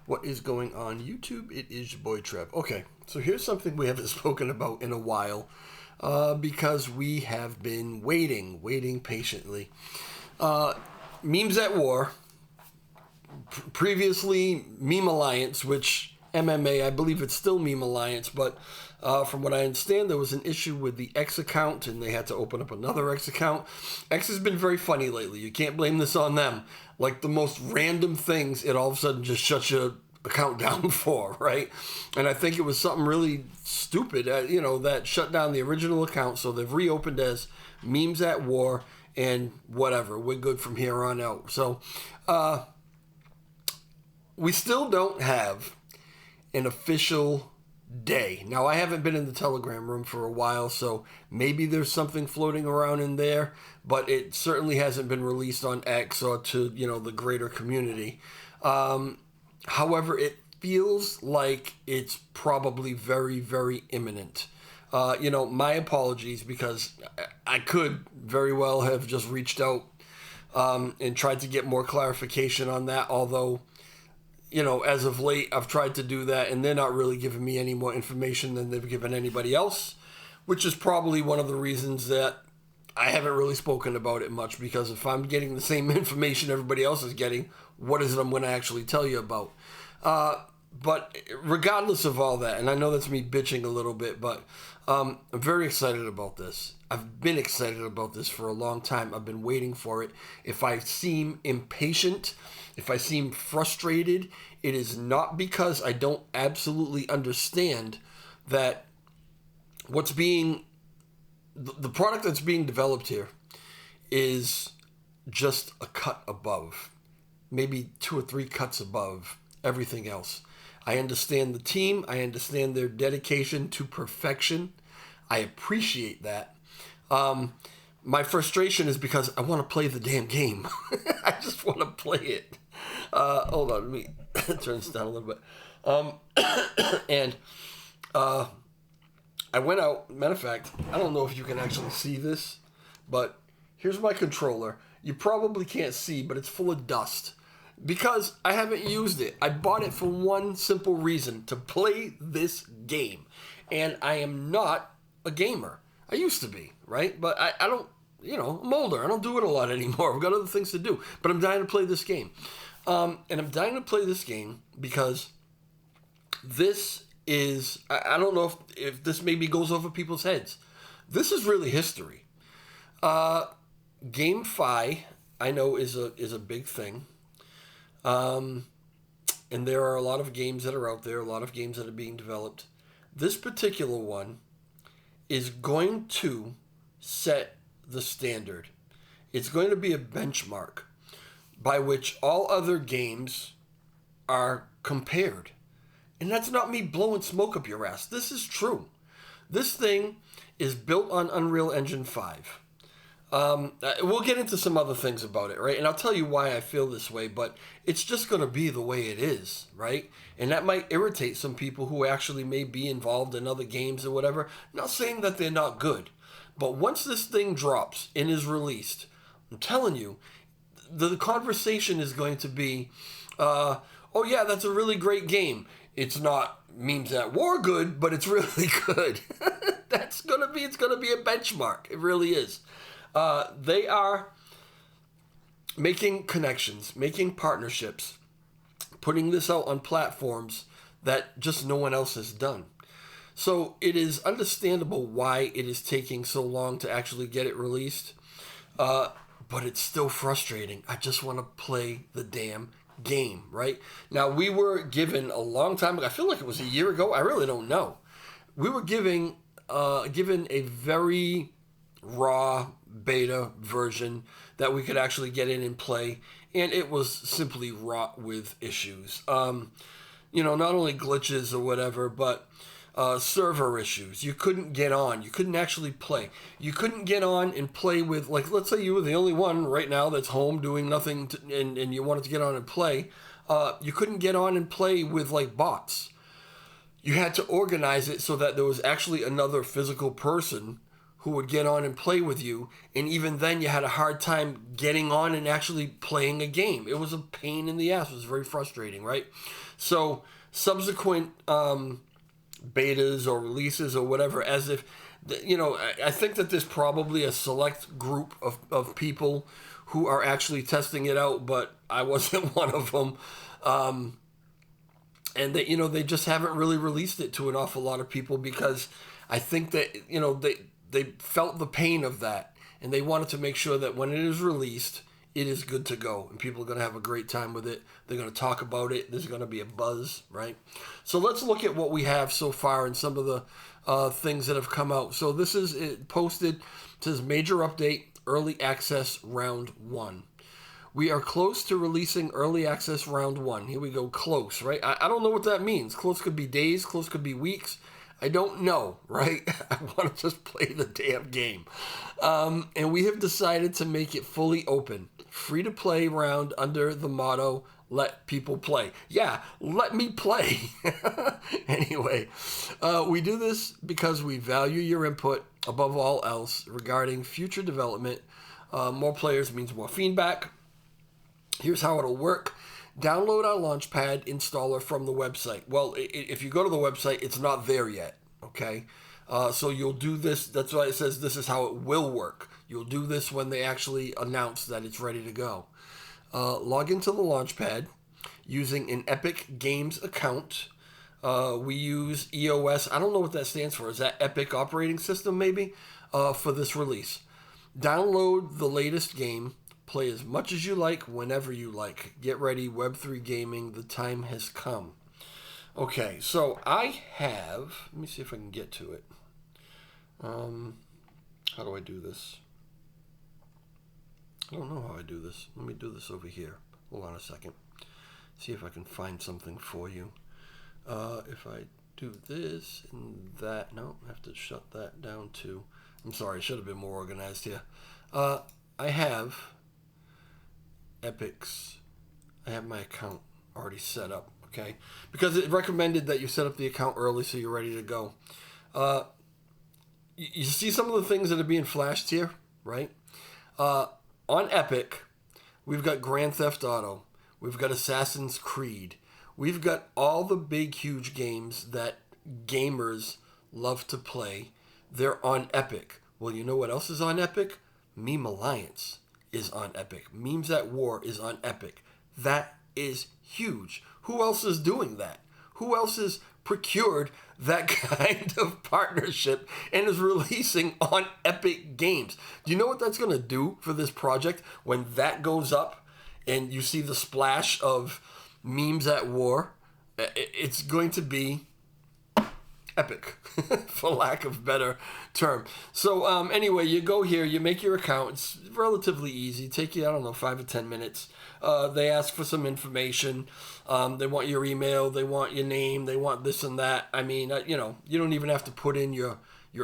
What is going on YouTube? It is your boy Trev. Okay, so here's something we haven't spoken about in a while because we have been waiting patiently. Memes at War, previously Meme Alliance, which MMA, I believe it's still Meme Alliance, but from what I understand, there was an issue with the X account and they had to open up another X account. X has been very funny lately. You can't blame this on them. Like the most random things, it all of a sudden just shuts your account down for, right? And I think it was something really stupid, that shut down the original account. So they've reopened as Memes at War and whatever. We're good from here on out. So we still don't have an official day. Now, I haven't been in the Telegram room for a while, so maybe there's something floating around in there, but it certainly hasn't been released on X or to, the greater community. However, it feels like it's probably very, very imminent. My apologies, because I could very well have just reached out and tried to get more clarification on that, although as of late, I've tried to do that, and they're not really giving me any more information than they've given anybody else, which is probably one of the reasons that I haven't really spoken about it much, because if I'm getting the same information everybody else is getting, what is it I'm going to actually tell you about? But regardless of all that, and I know that's me bitching a little bit, but I'm very excited about this. I've been excited about this for a long time. I've been waiting for it. If I seem impatient, if I seem frustrated, it is not because I don't absolutely understand that the product that's being developed here is just a cut above, maybe 2 or 3 cuts above everything else. I understand the team. I understand their dedication to perfection. I appreciate that. My frustration is because I want to play the damn game. I just want to play it. Hold on, let me turn this down a little bit. And I went out. Matter of fact, I don't know if you can actually see this, but here's my controller. You probably can't see, but it's full of dust because I haven't used it. I bought it for one simple reason: to play this game. And I am not a gamer. I used to be, right? But I don't, I'm older. I don't do it a lot anymore. I've got other things to do. But I'm dying to play this game. And I'm dying to play this game because this is, I don't know if this maybe goes over people's heads. This is really history. GameFi, I know, is a big thing. And there are a lot of games that are out there, a lot of games that are being developed. This particular one is going to set the standard. It's going to be a benchmark by which all other games are compared. And that's not me blowing smoke up your ass. This is true. This thing is built on Unreal Engine 5. We'll get into some other things about it, right? And I'll tell you why I feel this way, but it's just going to be the way it is, right? And that might irritate some people who actually may be involved in other games or whatever. Not saying that they're not good, but once this thing drops and is released, I'm telling you, the conversation is going to be, oh yeah, that's a really great game. It's not Memes at War good, but it's really good. It's going to be a benchmark. It really is. They are making connections, making partnerships, putting this out on platforms that just no one else has done. So it is understandable why it is taking so long to actually get it released, but it's still frustrating. I just want to play the damn game, right? Now, we were given a long time ago, I feel like it was a year ago, I really don't know. We were given a very raw beta version that we could actually get in and play, and it was simply wrought with issues. Not only glitches or whatever, but server issues. You couldn't get on. You couldn't actually play. You couldn't get on and play with, like, let's say you were the only one right now that's home doing nothing, and you wanted to get on and play. You couldn't get on and play with, like, bots. You had to organize it so that there was actually another physical person who would get on and play with you, and even then you had a hard time getting on and actually playing a game. It was a pain in the ass. It was very frustrating, right? So subsequent betas or releases or whatever, as if, I think that there's probably a select group of people who are actually testing it out, but I wasn't one of them. And they just haven't really released it to an awful lot of people because I think that, they felt the pain of that, and they wanted to make sure that when it is released, it is good to go, and people are going to have a great time with it. They're going to talk about it. There's going to be a buzz, right? So let's look at what we have so far and some of the things that have come out. So this is posted. It says major update, early access round 1. We are close to releasing early access round 1. Here we go, close, right? I don't know what that means. Close could be days, close could be weeks. I don't know, right? I want to just play the damn game. And we have decided to make it fully open. Free-to-play round under the motto, let people play. Yeah, let me play. Anyway, we do this because we value your input above all else regarding future development. More players means more feedback. Here's how it'll work. Download our Launchpad installer from the website. Well, if you go to the website, it's not there yet, okay? So you'll do this. That's why it says this is how it will work. You'll do this when they actually announce that it's ready to go. Log into the Launchpad using an Epic Games account. We use EOS. I don't know what that stands for. Is that Epic Operating System, maybe, for this release? Download the latest game. Play as much as you like, whenever you like. Get ready, Web3 Gaming. The time has come. Okay, so I have... Let me see if I can get to it. How do I do this? I don't know how I do this. Let me do this over here. Hold on a second. See if I can find something for you. If I do this and that... No, I have to shut that down too. I'm sorry, I should have been more organized here. I have... Epic's. I have my account already set up, okay? Because it recommended that you set up the account early so you're ready to go. You see some of the things that are being flashed here, right? On Epic, we've got Grand Theft Auto. We've got Assassin's Creed. We've got all the big, huge games that gamers love to play. They're on Epic. Well, you know what else is on Epic? Meme Alliance is on Epic. Memes at War is on Epic. That is huge. Who else is doing that? Who else has procured that kind of partnership and is releasing on Epic Games? Do you know what that's going to do for this project when that goes up and you see the splash of Memes at War? It's going to be epic, for lack of a better term. So anyway, you go here, you make your account. It's relatively easy. Take you, 5 or 10 minutes. They ask for some information. They want your email. They want your name. They want this and that. I mean, you don't even have to put in your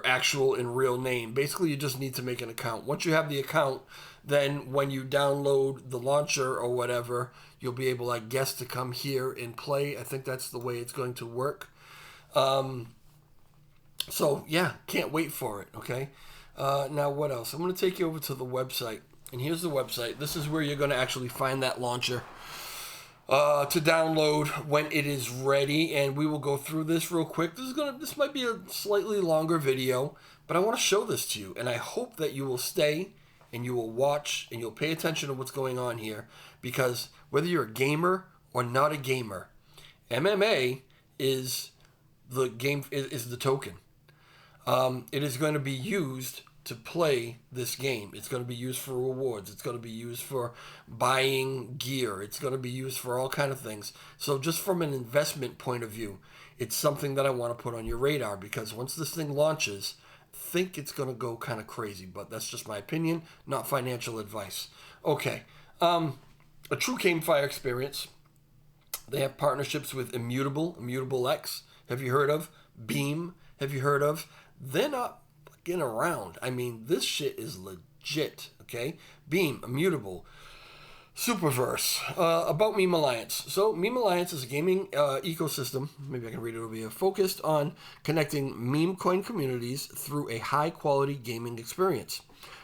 actual and real name. Basically, you just need to make an account. Once you have the account, then when you download the launcher or whatever, you'll be able, I guess, to come here and play. I think that's the way it's going to work. So, yeah, can't wait for it, okay? Now, what else? I'm going to take you over to the website. And here's the website. This is where you're going to actually find that launcher to download when it is ready. And we will go through this real quick. This might be a slightly longer video, but I want to show this to you. And I hope that you will stay and you will watch and you'll pay attention to what's going on here. Because whether you're a gamer or not a gamer, MMA is the game, is the token. It is going to be used to play this game. It's going to be used for rewards. It's going to be used for buying gear. It's going to be used for all kind of things. So just from an investment point of view, it's something that I want to put on your radar because once this thing launches, I think it's going to go kind of crazy. But that's just my opinion, not financial advice. Okay. A true Gamefire experience. They have partnerships with Immutable X. Have you heard of? Beam. Have you heard of? They're not fucking around. I mean, this shit is legit, okay? Beam, Immutable, Superverse, about Meme Alliance. So, Meme Alliance is a gaming ecosystem, maybe I can read it over here, focused on connecting meme coin communities through a high quality gaming experience.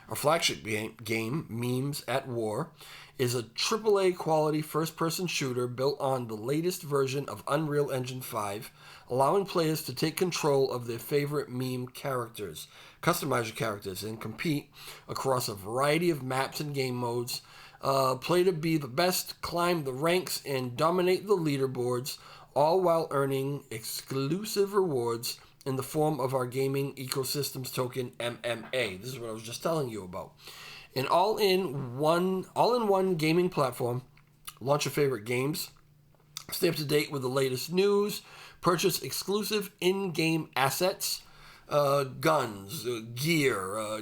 Our flagship game, Memes at War, is a AAA quality first person shooter built on the latest version of Unreal Engine 5, allowing players to take control of their favorite meme characters, customize your characters, and compete across a variety of maps and game modes. Play to be the best, climb the ranks, and dominate the leaderboards, all while earning exclusive rewards in the form of our gaming ecosystems token MMA. This is what I was just telling you about. An all-in-one gaming platform. Launch your favorite games. Stay up to date with the latest news. Purchase exclusive in-game assets. Guns, gear,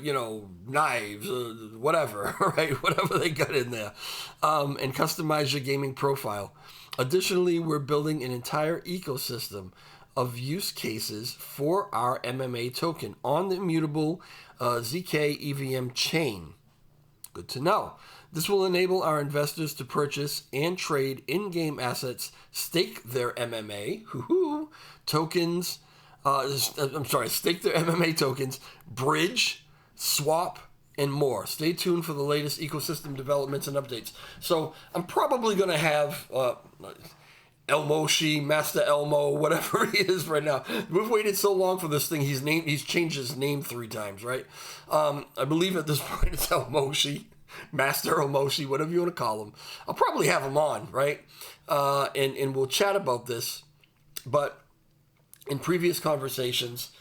knives, whatever, right? Whatever they got in there. And customize your gaming profile. Additionally, we're building an entire ecosystem of use cases for our MMA token on the immutable ZK EVM chain. Good to know. This will enable our investors to purchase and trade in-game assets, stake their MMA tokens, stake their MMA tokens, bridge, swap, and more. Stay tuned for the latest ecosystem developments and updates. So I'm probably going to have Elmoshi, Master Elmo, whatever he is right now. We've waited so long for this thing. He's changed his name 3 times, right? I believe at this point it's Elmoshi, Master Elmoshi, whatever you want to call him. I'll probably have him on, right? And we'll chat about this. But in previous conversations,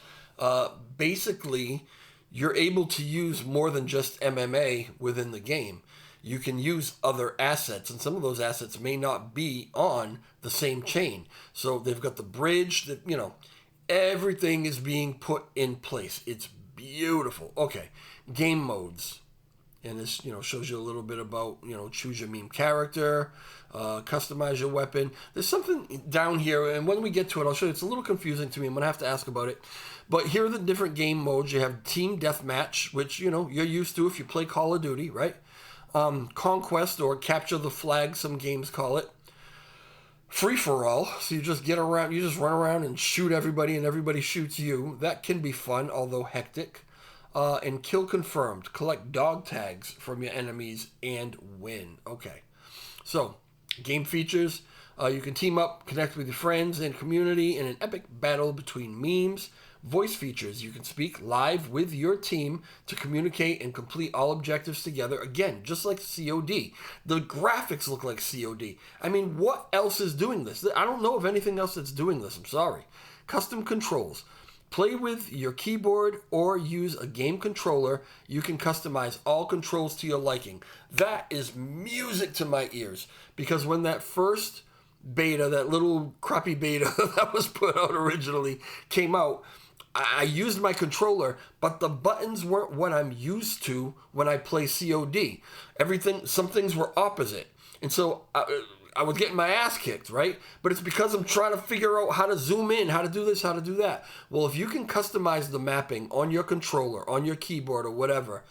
basically, you're able to use more than just MMA within the game. You can use other assets, and some of those assets may not be on the same chain. So they've got the bridge that, everything is being put in place. It's beautiful. Okay, game modes. And this, shows you a little bit about, choose your meme character, customize your weapon. There's something down here, and when we get to it, I'll show you. It's a little confusing to me. I'm going to have to ask about it. But here are the different game modes. You have Team Deathmatch, which, you're used to if you play Call of Duty, right? Conquest, or Capture the Flag, some games call it. Free-for-all, so you just run around and shoot everybody, and everybody shoots you. That can be fun, although hectic. And Kill Confirmed. Collect dog tags from your enemies and win. Okay. So, game features. You can team up, connect with your friends and community in an epic battle between memes. Voice features. You can speak live with your team to communicate and complete all objectives together. Again, just like COD. The graphics look like COD. I mean, what else is doing this? I don't know of anything else that's doing this. I'm sorry. Custom controls. Play with your keyboard or use a game controller. You can customize all controls to your liking. That is music to my ears, because when that first beta, that little crappy beta that was put out originally came out, I used my controller, but the buttons weren't what I'm used to when I play COD. Some things were opposite. And so I was getting my ass kicked, right? But it's because I'm trying to figure out how to zoom in, how to do this, how to do that. Well, if you can customize the mapping on your controller, on your keyboard, or whatever,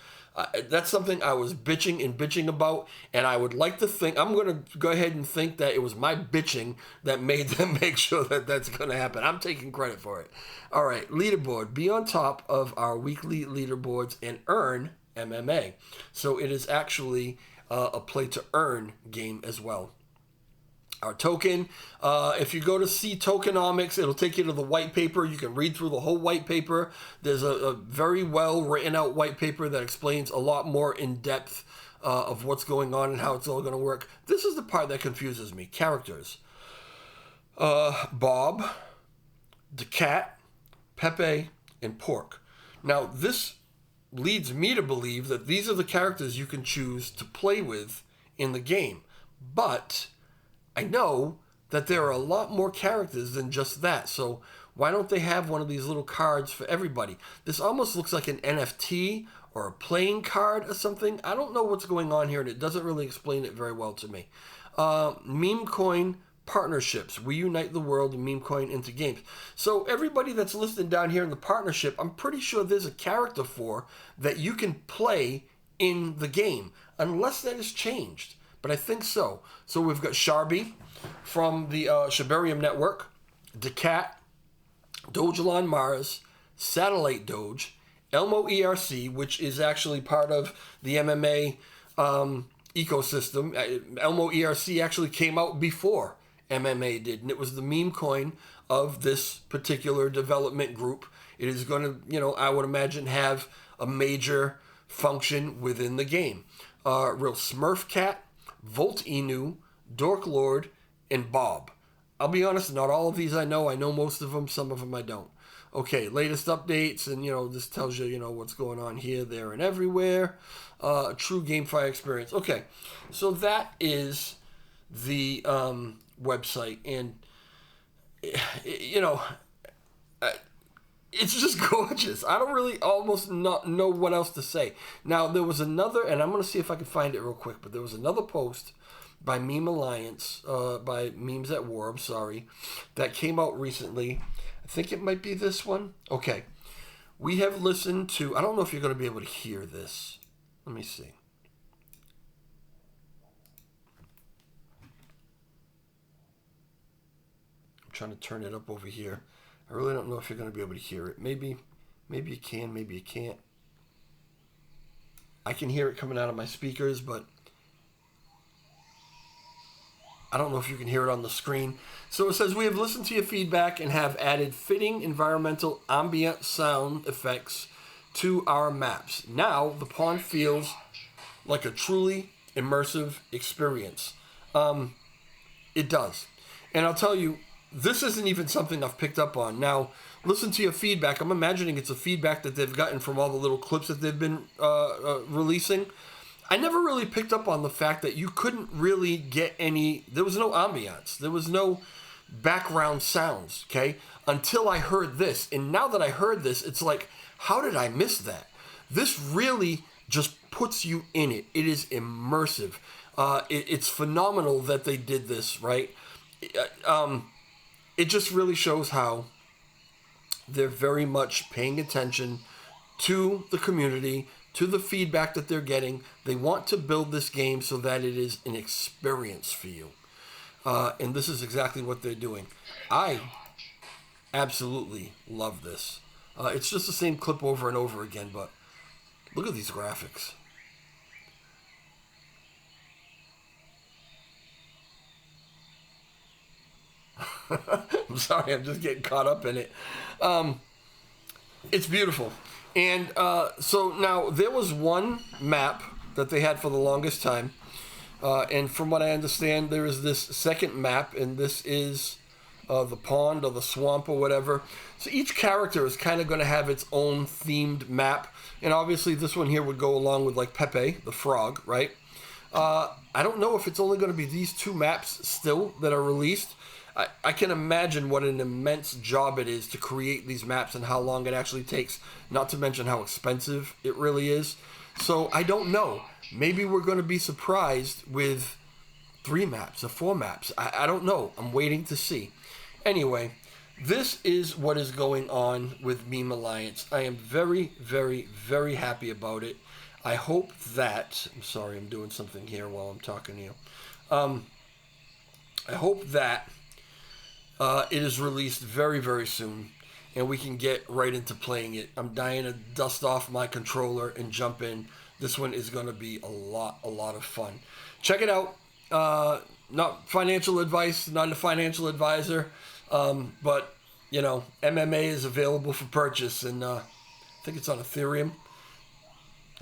that's something I was bitching about, and I would like to think, I'm going to go ahead and think that it was my bitching that made them make sure that that's going to happen. I'm taking credit for it. All right, leaderboard. Be on top of our weekly leaderboards and earn MMA. So it is actually a play-to-earn game as well. Our token, if you go to see tokenomics, it'll take you to the white paper. You can read through the whole white paper. There's a very well written out white paper that explains a lot more in depth of what's going on and how it's all going to work. This is the part that confuses me. Characters. Bob, the cat, Pepe, and Pork. Now, this leads me to believe that these are the characters you can choose to play with in the game. But I know that there are a lot more characters than just that. So why don't they have one of these little cards for everybody? This almost looks like an NFT or a playing card or something. I don't know what's going on here, and it doesn't really explain it very well to me. Meme coin partnerships. We unite the world and meme coin into games. So everybody that's listed down here in the partnership, I'm pretty sure there's a character for that you can play in the game, unless that is changed. but I think so. So we've got Sharby from the Shibarium Network, Decat, Dogelon Mars, Satellite Doge, Elmo ERC, which is actually part of the MMA ecosystem. Elmo ERC actually came out before MMA did, and it was the meme coin of this particular development group. It is going to, I would imagine, have a major function within the game. Real Smurf Cat, Volt Inu, Dork Lord, and Bob. I'll be honest, not all of these I know. I know most of them, some of them I don't. Okay, latest updates, and this tells you, what's going on here, there, and everywhere. True GameFi experience. Okay, so that is the website, and it's just gorgeous. I don't really almost not know what else to say. Now, there was another, and I'm going to see if I can find it real quick, but there was another post by Meme Alliance, by Memes at War, I'm sorry, that came out recently. I think it might be this one. Okay. We have listened to, I don't know if you're going to be able to hear this. Let me see. I'm trying to turn it up over here. I really don't know if you're going to be able to hear it. Maybe you can, maybe you can't. I can hear it coming out of my speakers, but I don't know if you can hear it on the screen. So it says, we have listened to your feedback and have added fitting environmental ambient sound effects to our maps. Now, the pond feels like a truly immersive experience. It does. And I'll tell you, this isn't even something I've picked up on. Now, listen to your feedback. I'm imagining it's a feedback that they've gotten from all the little clips that they've been releasing. I never really picked up on the fact that you couldn't really get any, there was no ambiance. There was no background sounds, okay? Until I heard this. And now that I heard this, it's like, how did I miss that? This really just puts you in it. It is immersive. It's phenomenal that they did this, right? It just really shows how they're very much paying attention to the community, to the feedback that they're getting. They want to build this game so that it is an experience for you. And this is exactly what they're doing. I absolutely love this. It's just the same clip over and over again, but look at these graphics. I'm sorry, I'm just getting caught up in it. It's beautiful. And so now there was one map that they had for the longest time. And from what I understand, there is this second map, and this is the pond or the swamp or whatever. So each character is kind of going to have its own themed map. And obviously this one here would go along with like Pepe, the frog, right? I don't know if it's only going to be these two maps still that are released. I can imagine what an immense job it is to create these maps and how long it actually takes, not to mention how expensive it really is. So I don't know. Maybe we're going to be surprised with 3 maps or 4 maps. I don't know. I'm waiting to see. Anyway, this is what is going on with Meme Alliance. I am very, very, very happy about it. I hope that... I'm sorry, I'm doing something here while I'm talking to you. I hope that it is released very, very soon, and we can get right into playing it. I'm dying to dust off my controller and jump in. This one is going to be a lot of fun. Check it out. Not financial advice, not a financial advisor, but, MMA is available for purchase, and I think it's on Ethereum.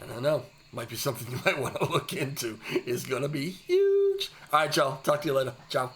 I don't know. Might be something you might want to look into. It's going to be huge. All right, y'all. Talk to you later. Ciao.